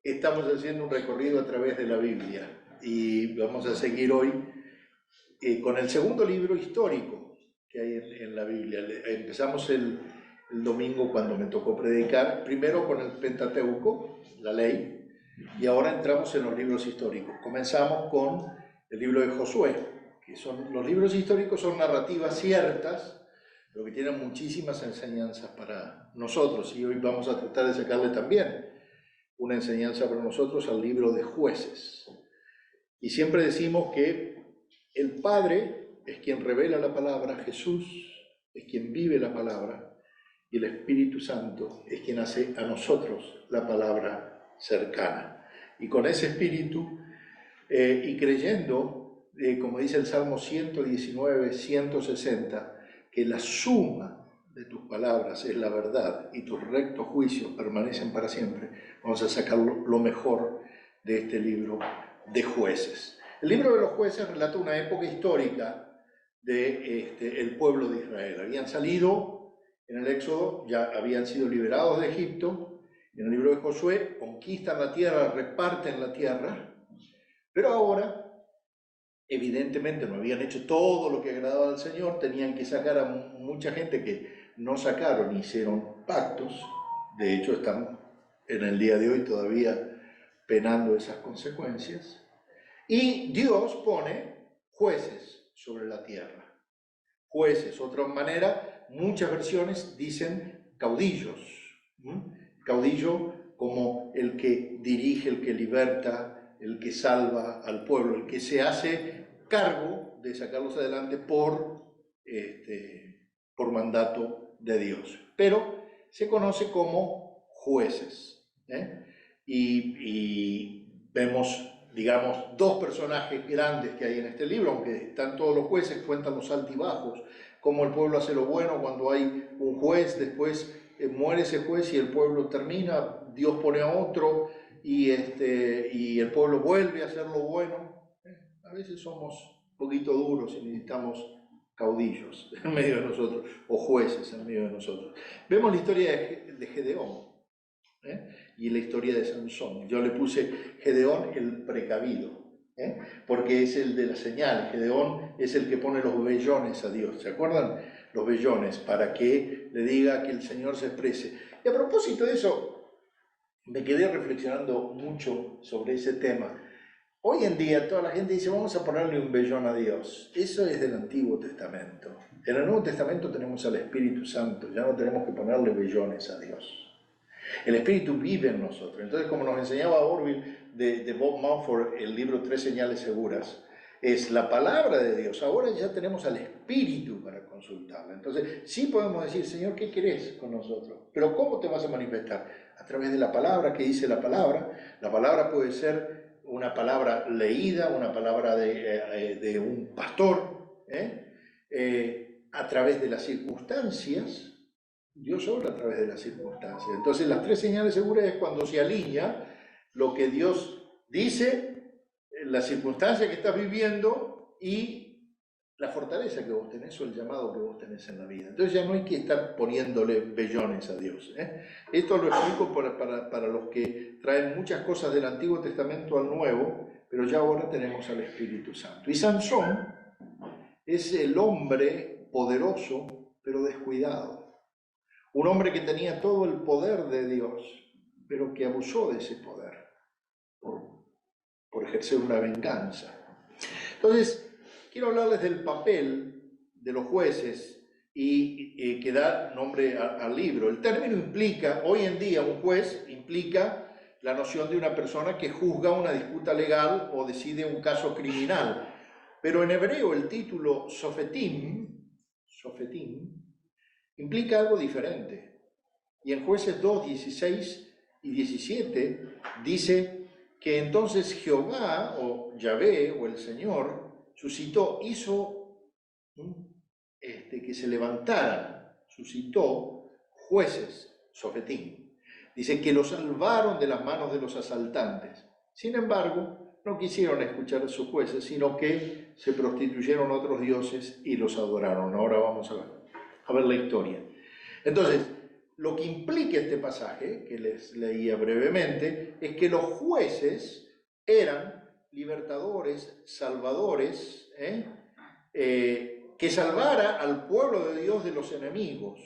Estamos haciendo un recorrido a través de la Biblia y vamos a seguir hoy con el segundo libro histórico que hay en la Biblia. Empezamos el domingo cuando me tocó predicar, primero con el Pentateuco, la ley, y ahora entramos en los libros históricos. Comenzamos con el libro de Josué, que son los libros históricos, son narrativas ciertas, pero que tienen muchísimas enseñanzas para nosotros, y hoy vamos a tratar de sacarle también una enseñanza para nosotros al libro de Jueces. Y siempre decimos que el Padre es quien revela la palabra, Jesús es quien vive la palabra, y el Espíritu Santo es quien hace a nosotros la palabra cercana. Y con ese espíritu, y creyendo, como dice el Salmo 119, 160, que la suma de tus palabras es la verdad y tus rectos juicios permanecen para siempre, vamos a sacar lo mejor de este libro de Jueces. El libro de los Jueces relata una época histórica del pueblo de Israel. Habían salido en el Éxodo, ya habían sido liberados de Egipto. En el libro de Josué conquistan la tierra, reparten la tierra, pero ahora evidentemente no habían hecho todo lo que agradaba al Señor, tenían que sacar a mucha gente que no sacaron, hicieron pactos, de hecho están en el día de hoy todavía penando esas consecuencias, y Dios pone jueces sobre la tierra. Jueces, otra manera, muchas versiones dicen caudillos. Caudillo como el que dirige, el que liberta, el que salva al pueblo, el que se hace cargo de sacarlos adelante por mandato de Dios. Pero se conoce como jueces. Y vemos, digamos, dos personajes grandes que hay en este libro, aunque están todos los jueces, cuentan los altibajos, cómo el pueblo hace lo bueno cuando hay un juez, después muere ese juez y el pueblo termina, Dios pone a otro y el pueblo vuelve a hacer lo bueno. A veces somos un poquito duros y necesitamos caudillos en medio de nosotros, o jueces en medio de nosotros. Vemos la historia de Gedeón y la historia de Sansón. Yo le puse Gedeón el precavido, porque es el de las señales. Gedeón es el que pone los vellones a Dios, ¿se acuerdan? Los vellones, para que le diga que el Señor se exprese. Y a propósito de eso, me quedé reflexionando mucho sobre ese tema. Hoy en día toda la gente dice, vamos a ponerle un vellón a Dios. Eso es del Antiguo Testamento. En el Nuevo Testamento tenemos al Espíritu Santo, ya no tenemos que ponerle vellones a Dios. El Espíritu vive en nosotros. Entonces, como nos enseñaba Orville de Bob Mumford, el libro Tres Señales Seguras, es la palabra de Dios. Ahora ya tenemos al Espíritu para consultarla. Entonces, sí podemos decir, Señor, ¿qué querés con nosotros? Pero ¿cómo te vas a manifestar? A través de la palabra, que dice la palabra. La palabra puede ser una palabra leída, una palabra de un pastor, a través de las circunstancias. Dios obra a través de las circunstancias. Entonces, las tres señales seguras es cuando se alinea lo que Dios dice, la circunstancia que estás viviendo y la fortaleza que vos tenés o el llamado que vos tenés en la vida. Entonces ya no hay que estar poniéndole vellones a Dios. Esto lo explico para los que traen muchas cosas del Antiguo Testamento al Nuevo, pero ya ahora tenemos al Espíritu Santo. Y Sansón es el hombre poderoso, pero descuidado. Un hombre que tenía todo el poder de Dios, pero que abusó de ese poder por ejercer una venganza. Entonces, quiero hablarles del papel de los jueces y que da nombre al libro. El término implica, hoy en día un juez implica la noción de una persona que juzga una disputa legal o decide un caso criminal. Pero en hebreo el título Sofetim, implica algo diferente. Y en Jueces 2, 16 y 17 dice que entonces Jehová, o Yahvé, o el Señor, hizo que se levantaran, suscitó jueces, Sofetim. Dice que los salvaron de las manos de los asaltantes. Sin embargo, no quisieron escuchar a sus jueces, sino que se prostituyeron a otros dioses y los adoraron. Ahora vamos a ver la historia. Entonces, lo que implica este pasaje, que les leía brevemente, es que los jueces eran libertadores, salvadores, que salvara al pueblo de Dios de los enemigos,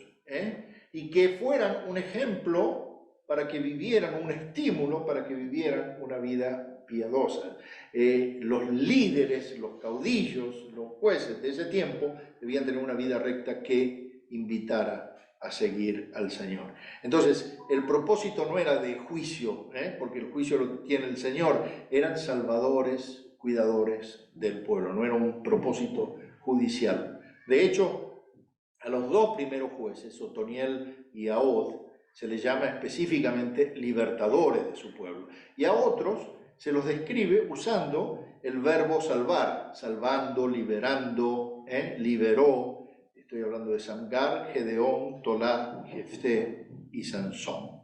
y que fueran un ejemplo para que vivieran, un estímulo para que vivieran una vida piadosa. Los líderes, los caudillos, los jueces de ese tiempo debían tener una vida recta que invitara a seguir al Señor. Entonces, el propósito no era de juicio, porque el juicio lo tiene el Señor, eran salvadores, cuidadores del pueblo, no era un propósito judicial. De hecho, a los dos primeros jueces, Otoniel y Ahod, se les llama específicamente libertadores de su pueblo, y a otros se los describe usando el verbo salvar, salvando, liberando, liberó. Estoy hablando de Samgar, Gedeón, Tolá, Jefté y Sansón.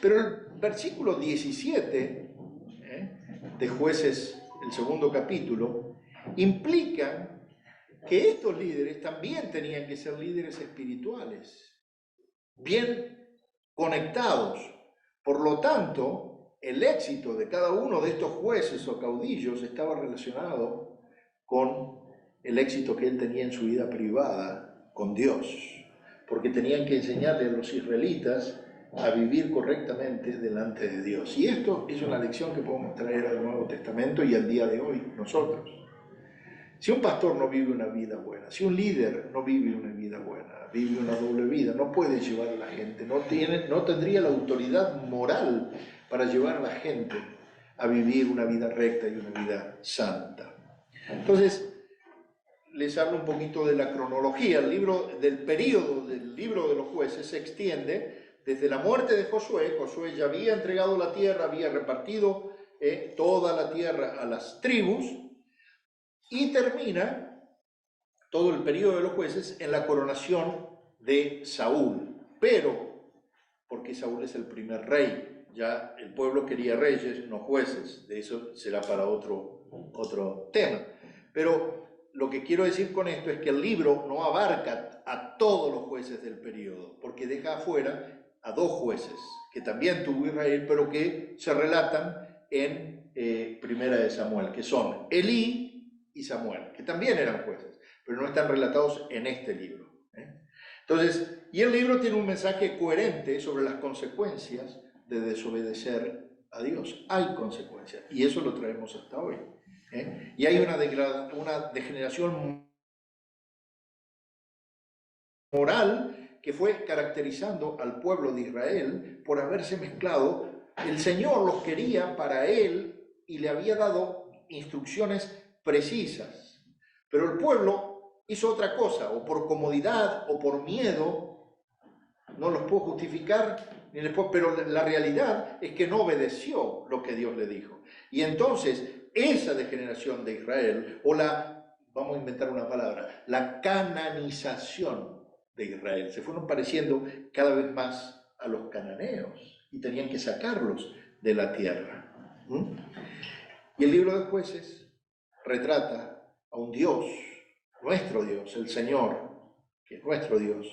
Pero el versículo 17 de Jueces, el segundo capítulo, implica que estos líderes también tenían que ser líderes espirituales, bien conectados. Por lo tanto, el éxito de cada uno de estos jueces o caudillos estaba relacionado con el éxito que él tenía en su vida privada con Dios, porque tenían que enseñarle a los israelitas a vivir correctamente delante de Dios. Y esto es una lección que podemos traer al Nuevo Testamento y al día de hoy nosotros. Si un pastor no vive una vida buena, si un líder no vive una vida buena, vive una doble vida, no puede llevar a la gente, no tendría la autoridad moral para llevar a la gente a vivir una vida recta y una vida santa. Entonces, les hablo un poquito de la cronología. El libro del período del libro de los jueces se extiende desde la muerte de Josué. Josué ya había entregado la tierra, había repartido toda la tierra a las tribus, y termina todo el periodo de los jueces en la coronación de Saúl. Pero, porque Saúl es el primer rey, ya el pueblo quería reyes, no jueces, de eso será para otro tema. Pero lo que quiero decir con esto es que el libro no abarca a todos los jueces del periodo, porque deja afuera a dos jueces, que también tuvo Israel, pero que se relatan en Primera de Samuel, que son Elí y Samuel, que también eran jueces, pero no están relatados en este libro. Entonces, y el libro tiene un mensaje coherente sobre las consecuencias de desobedecer a Dios. Hay consecuencias, y eso lo traemos hasta hoy. Y hay una degeneración moral que fue caracterizando al pueblo de Israel por haberse mezclado. El Señor los quería para él y le había dado instrucciones precisas, pero el pueblo hizo otra cosa, o por comodidad o por miedo. No los puedo justificar, pero la realidad es que no obedeció lo que Dios le dijo. Y entonces esa degeneración de Israel, o vamos a inventar una palabra, la cananización de Israel, se fueron pareciendo cada vez más a los cananeos y tenían que sacarlos de la tierra. Y el libro de Jueces retrata a un Dios, nuestro Dios, el Señor, que es nuestro Dios,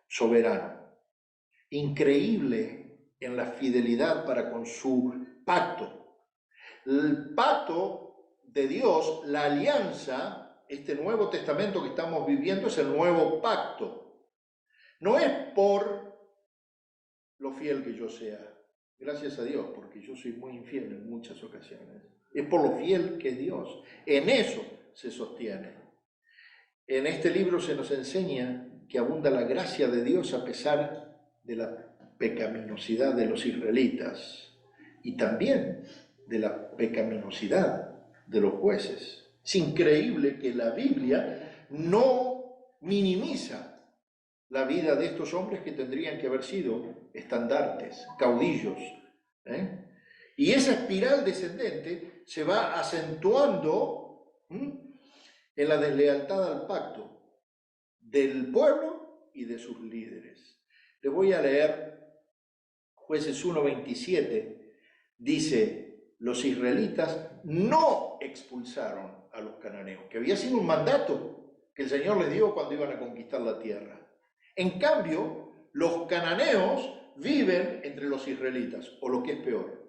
soberano, increíble en la fidelidad para con su pacto. El pacto de Dios, la alianza, este Nuevo Testamento que estamos viviendo es el nuevo pacto. No es por lo fiel que yo sea, gracias a Dios, porque yo soy muy infiel en muchas ocasiones. Es por lo fiel que es Dios. En eso se sostiene. En este libro se nos enseña que abunda la gracia de Dios a pesar de la pecaminosidad de los israelitas y también de la pecaminosidad de los jueces. Es increíble que la Biblia no minimiza la vida de estos hombres que tendrían que haber sido estandartes, caudillos. Y esa espiral descendente se va acentuando en la deslealtad al pacto del pueblo y de sus líderes. Les voy a leer Jueces 1:27. Dice: los israelitas no expulsaron a los cananeos, que había sido un mandato que el Señor les dio cuando iban a conquistar la tierra. En cambio, los cananeos viven entre los israelitas, o lo que es peor,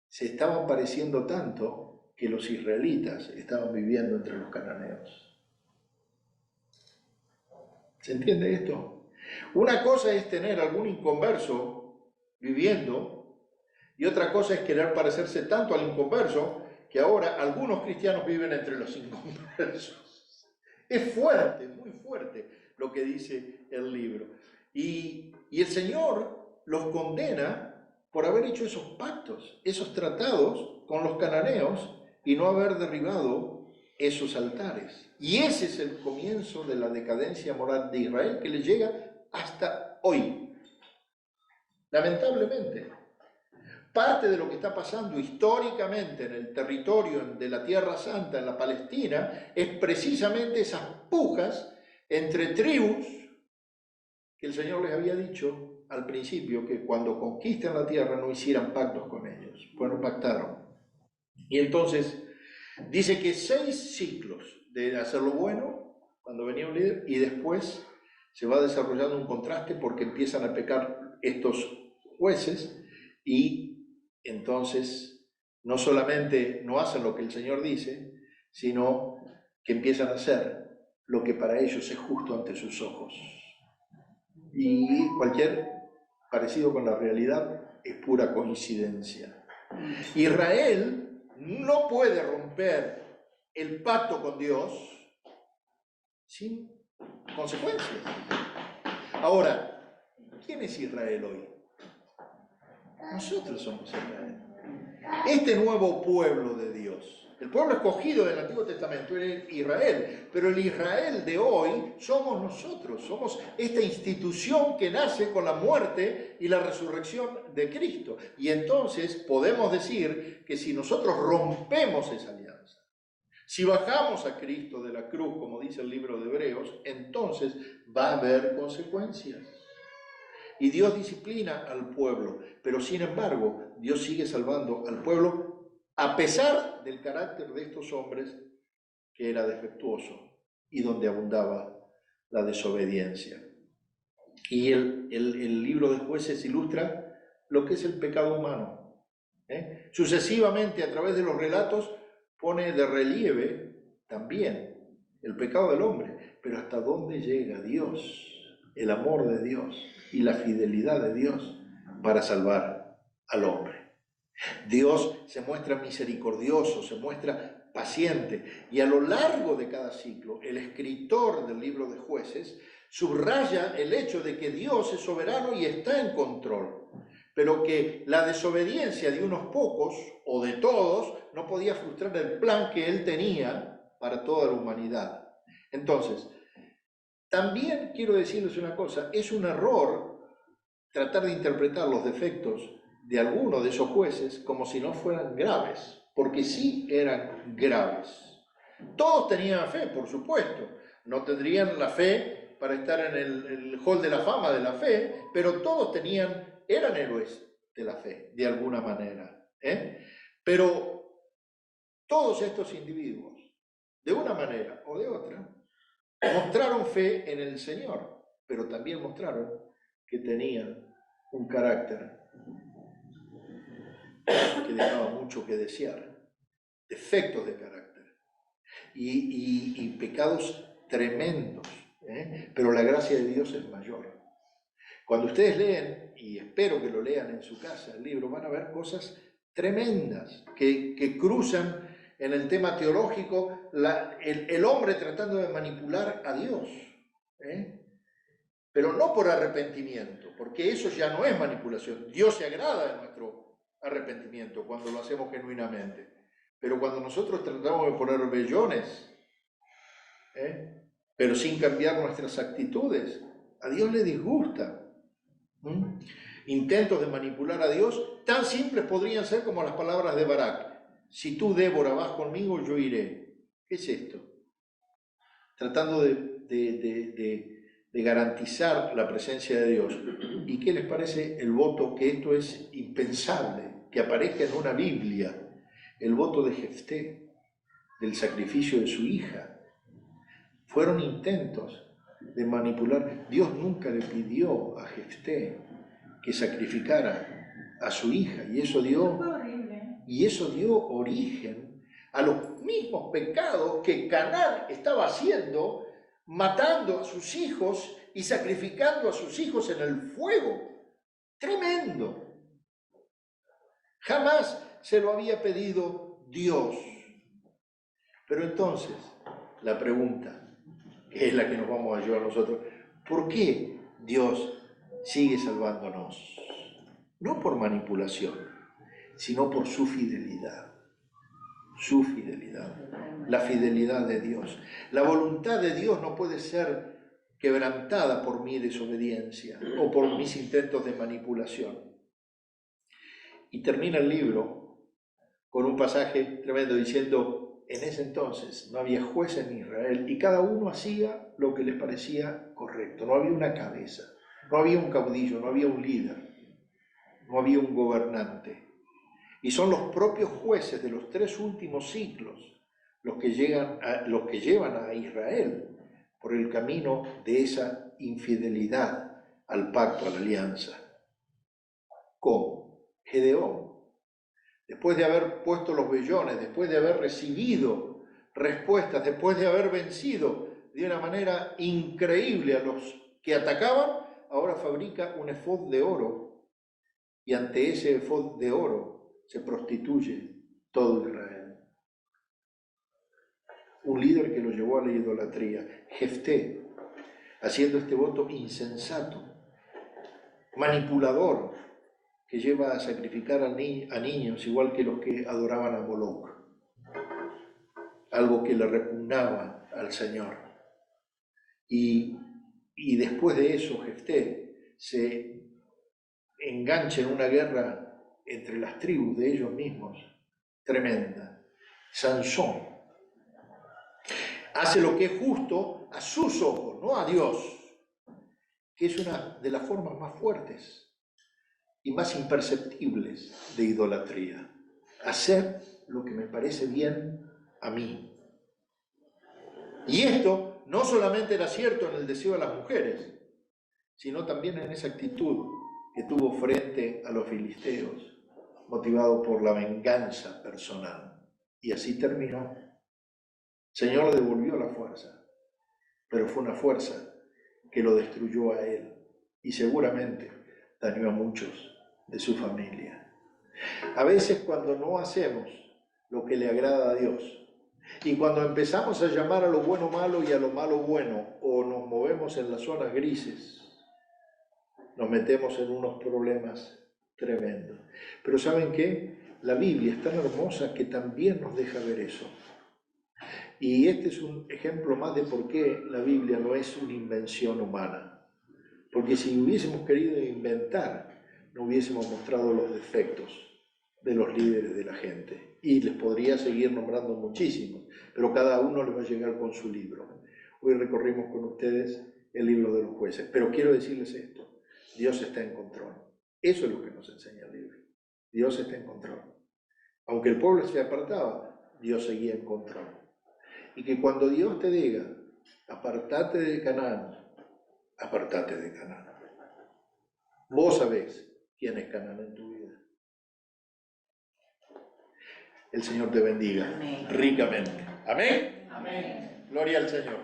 se estaban pareciendo tanto que los israelitas estaban viviendo entre los cananeos. ¿Se entiende esto? Una cosa es tener algún inconverso viviendo, y otra cosa es querer parecerse tanto al inconverso que ahora algunos cristianos viven entre los inconversos. Es fuerte, muy fuerte lo que dice el libro. Y el Señor los condena por haber hecho esos pactos, esos tratados con los cananeos y no haber derribado esos altares. Y ese es el comienzo de la decadencia moral de Israel que le llega hasta hoy. Lamentablemente, parte de lo que está pasando históricamente en el territorio de la Tierra Santa, en la Palestina, es precisamente esas pujas entre tribus que el Señor les había dicho al principio que cuando conquisten la tierra no hicieran pactos con ellos. Bueno, pactaron. Y entonces dice que 6 ciclos de hacer lo bueno cuando venía un líder y después se va desarrollando un contraste porque empiezan a pecar estos jueces y entonces no solamente no hacen lo que el Señor dice, sino que empiezan a hacer lo que para ellos es justo ante sus ojos. Y cualquier parecido con la realidad es pura coincidencia. Israel no puede romper el pacto con Dios sin consecuencias. Ahora, ¿quién es Israel hoy? Nosotros somos Israel. Este nuevo pueblo de Dios. El pueblo escogido del Antiguo Testamento era Israel, pero el Israel de hoy somos nosotros, somos esta institución que nace con la muerte y la resurrección de Cristo. Y entonces podemos decir que si nosotros rompemos esa alianza, si bajamos a Cristo de la cruz, como dice el libro de Hebreos, entonces va a haber consecuencias. Y Dios disciplina al pueblo, pero sin embargo, Dios sigue salvando al pueblo a pesar del carácter de estos hombres que era defectuoso y donde abundaba la desobediencia. Y el libro de Jueces ilustra lo que es el pecado humano. Sucesivamente, a través de los relatos, pone de relieve también el pecado del hombre, pero hasta dónde llega Dios, el amor de Dios y la fidelidad de Dios para salvar al hombre. Dios se muestra misericordioso, se muestra paciente, y a lo largo de cada ciclo, el escritor del libro de Jueces subraya el hecho de que Dios es soberano y está en control, pero que la desobediencia de unos pocos o de todos no podía frustrar el plan que él tenía para toda la humanidad. Entonces, también quiero decirles una cosa, es un error tratar de interpretar los defectos de algunos de esos jueces como si no fueran graves, porque sí eran graves. Todos tenían fe, por supuesto, no tendrían la fe para estar en el hall de la fama de la fe, pero todos eran héroes de la fe, de alguna manera. Pero todos estos individuos, de una manera o de otra, mostraron fe en el Señor, pero también mostraron que tenían un carácter que dejaba mucho que desear, defectos de carácter y pecados tremendos, pero la gracia de Dios es mayor. Cuando ustedes leen, y espero que lo lean en su casa, el libro, van a ver cosas tremendas que cruzan en el tema teológico, el hombre tratando de manipular a Dios, pero no por arrepentimiento, porque eso ya no es manipulación. Dios se agrada de nuestro arrepentimiento cuando lo hacemos genuinamente, pero cuando nosotros tratamos de poner vellones, pero sin cambiar nuestras actitudes, a Dios le disgusta. Intentos de manipular a Dios tan simples podrían ser como las palabras de Barak: si tú, Débora, vas conmigo, yo iré. ¿Qué es esto? Tratando de garantizar la presencia de Dios. ¿Y qué les parece el voto? Que esto es impensable, que aparezca en una Biblia, el voto de Jefté, del sacrificio de su hija. Fueron intentos de manipular. Dios nunca le pidió a Jefté que sacrificara a su hija, y eso dio origen a los mismos pecados que Canaán estaba haciendo, matando a sus hijos y sacrificando a sus hijos en el fuego. Tremendo. Jamás se lo había pedido Dios. Pero entonces, la pregunta, que es la que nos vamos a llevar nosotros, ¿por qué Dios sigue salvándonos? No por manipulación, sino por su fidelidad. Su fidelidad. La fidelidad de Dios. La voluntad de Dios no puede ser quebrantada por mi desobediencia o por mis intentos de manipulación. Y termina el libro con un pasaje tremendo diciendo: en ese entonces no había juez en Israel y cada uno hacía lo que les parecía correcto. No había una cabeza, no había un caudillo, no había un líder, no había un gobernante. Y son los propios jueces de los 3 últimos siglos los que llevan a Israel por el camino de esa infidelidad al pacto, a la alianza. ¿Cómo? Gedeón, después de haber puesto los vellones, después de haber recibido respuestas, después de haber vencido de una manera increíble a los que atacaban, ahora fabrica un efod de oro, y ante ese efod de oro se prostituye todo Israel. Un líder que lo llevó a la idolatría. Jefté, haciendo este voto insensato, manipulador, que lleva a sacrificar a niños igual que los que adoraban a Moloch, algo que le repugnaba al Señor. Y después de eso Jefté se engancha en una guerra entre las tribus de ellos mismos, tremenda. Sansón hace lo que es justo a sus ojos, no a Dios, que es una de las formas más fuertes y más imperceptibles de idolatría. Hacer lo que me parece bien a mí. Y esto no solamente era cierto en el deseo de las mujeres, sino también en esa actitud que tuvo frente a los filisteos, motivado por la venganza personal. Y así terminó. El Señor le devolvió la fuerza, pero fue una fuerza que lo destruyó a él y seguramente dañó a muchos de su familia. A veces cuando no hacemos lo que le agrada a Dios y cuando empezamos a llamar a lo bueno malo y a lo malo bueno, o nos movemos en las zonas grises, nos metemos en unos problemas tremendos. Pero ¿saben qué? La Biblia es tan hermosa que también nos deja ver eso. Y este es un ejemplo más de por qué la Biblia no es una invención humana. Porque si hubiésemos querido inventar, no hubiésemos mostrado los defectos de los líderes de la gente. Y les podría seguir nombrando muchísimos, pero cada uno les va a llegar con su libro. Hoy recorrimos con ustedes el libro de los jueces, pero quiero decirles esto: Dios está en control. Eso es lo que nos enseña el libro. Dios está en control. Aunque el pueblo se apartaba, Dios seguía en control. Y que cuando Dios te diga, apartate de Canaán, apartate de Canaán. Vos sabés quién es Canaán en tu vida. El Señor te bendiga. Amén. Ricamente. Amén. Amén. Gloria al Señor.